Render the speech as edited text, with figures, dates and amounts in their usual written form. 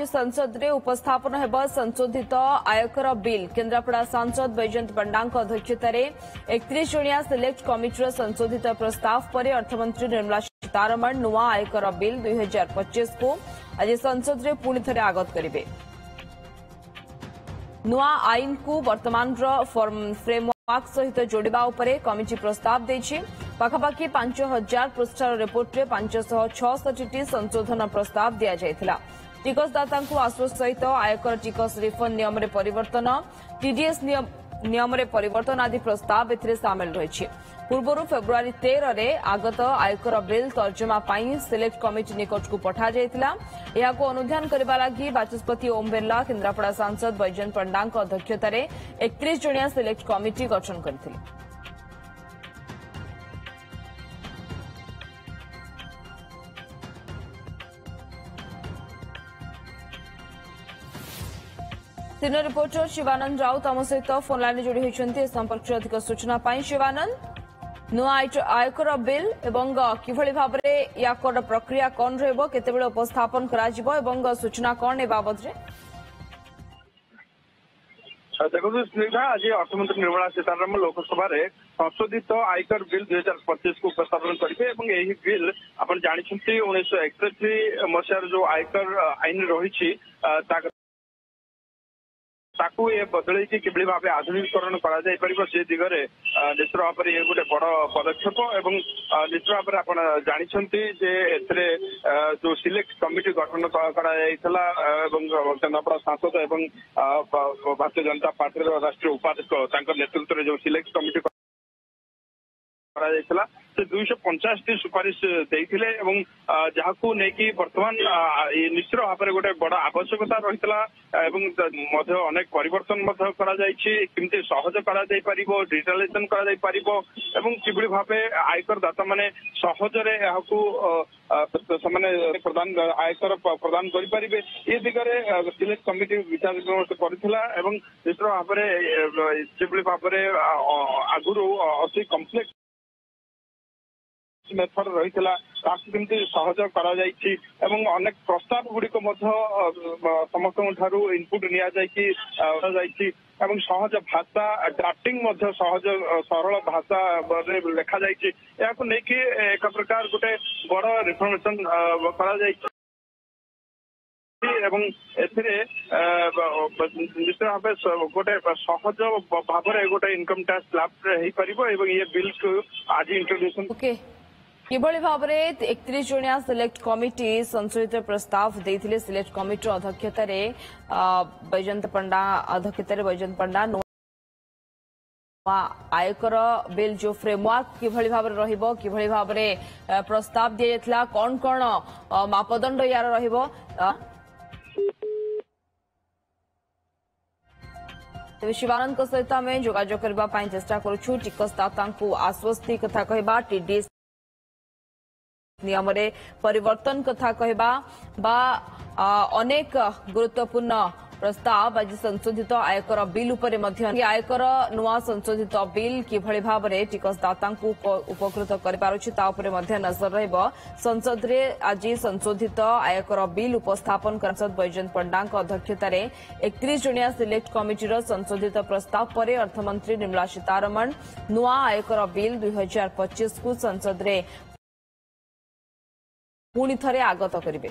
संसद रे उपस्थापन हेब संशोधित आयकर बिल। केन्द्रापड़ा सांसद बैजयंत पंडा अध्यक्षतार 31 जणिया सिलेक्ट कमिटर संशोधित प्रस्ताव पर अर्थमंत्री निर्मला सीतारमण नुआ आयकर बिल 2025 को आज संसद रे पुणी थे आगत करेंगे। नुआ आईन को वर्तमान फ्रेमवर्क सहित जोड़ा उपरे कमिटी प्रस्ताव देछि। पाखापाखि 5000 पृष्ठार रिपोर्ट रे 566 संशोधन प्रस्ताव दिया जायथिला। टिकसदाता को आश्वास सहित आयकर टिकस रिफंड नियम में परिवर्तन, टीडीएस नियम में परिवर्तन आदि प्रस्ताव एथिरे सामिल रही। पूर्व फेब्रुआरी 13 रे आगत आयकर बिल तर्जमा पाई सिलेक्ट कमिटी निकट को पठा जायथिला। यहाको अनुध्यान करबा लागि बाचस्पति ओम बिरला केन्द्रापड़ा सांसद बैजयंत पंडा अध्यक्षतार 31 जणिया सिलेक्ट कमिटी गठन करथिले। सीनियर रिपोर्टर शिवानंद राउत आम सहित फोन लाइन जोड़ी होती संपर्क अधिक सूचना शिवानंद नुआ आयकर बिल एवं किभली भाव में याकर प्रक्रिया कौन रते उपस्थापन कर सूचना कौन ए बाबद देखो स्निग्धा आज अर्थमंत्री निर्मला सीतारमण लोकसभा संशोधित आयकर बिल 2025 को उपस्थापन करेंगे। बिल आप जानते 1981 मसीहार जो आयकर आईन रही ताकू ये बदल किभली भाव आधुनिकीकरण कर दिगरे निश्चित भाव ये गोटे बड़ पदक्षेप और निश्चित भाव में आप जानते जो सिलेक्ट कमिटी गठन केन्द्रापड़ा सांसद और भारतीय जनता पार्टी राष्ट्रीय उपाध्यक्ष नेतृत्व में जो सिलेक्ट कमिटी से 250 सुपारिश देते जहां नहीं बर्तमान निश्चित भाव में गोटे बड़ आवश्यकता रही अनेक परिवर्तन केमती सहज डिजिटालाइजेशन किभली भाव आयकर दाता माने सहजरे प्रदान आयकर प्रदान करें ये दिगरे सिलेक्ट कमिटी विचार विमर्श करथिला निश्चित भाव में भाव में आगुरी अति कम्प्लेक्स मेथड रही केमती सहज अनेक प्रस्ताव गुड़िक समस्त इनपुट नि सहज भाषा ड्राफ्टिंग सहज सरल भाषा लिखा जाकि एक प्रकार गोटे बड़ रिफॉर्मेशन निश्चित भाव गोटे सहज भाव में गोटे इनकम टैक्स स्लैब ये बिल को आज इंट्रोड्यूशन किभली भाव में 31 जणिया सिलेक्ट कमिटी संशोधित प्रस्ताव देथिले। सिलेक्ट कमिटी अध्यक्षतार बैजयंत पंडा आयकर बिल जो फ्रेमवर्क किभली भाव रहिबो किभली भाव में प्रस्ताव दिया जायथिला कौन कौन मापदंड यार रहिबो तेज शिवानंद सहित आम जोगाजोग करने चेष्टा करुछु। टिकसदाता को आश्वस्ति कथा कहबा, टीडीएस नियम रे परिवर्तन कथा कहबा बा अनेक गुरुत्वपूर्ण प्रस्ताव आज संशोधित आयकर बिल उपरे मध्य आयकर नुआ संशोधित बिल किभली भाव में टिकसदाता को उपकृत कर मध्य नजर रहिबो। संसद रे आज संशोधित आयकर बिल उपस्थापन सांसद बैजयंत पंडा अध्यक्षतार 31 जणिया सिलेक्ट कमिटीर संशोधित प्रस्ताव पर अर्थमंत्री निर्मला सीतारमण नुआ आयकर बिल 2025 को संसद रे पुणी थे आगत करेंगे।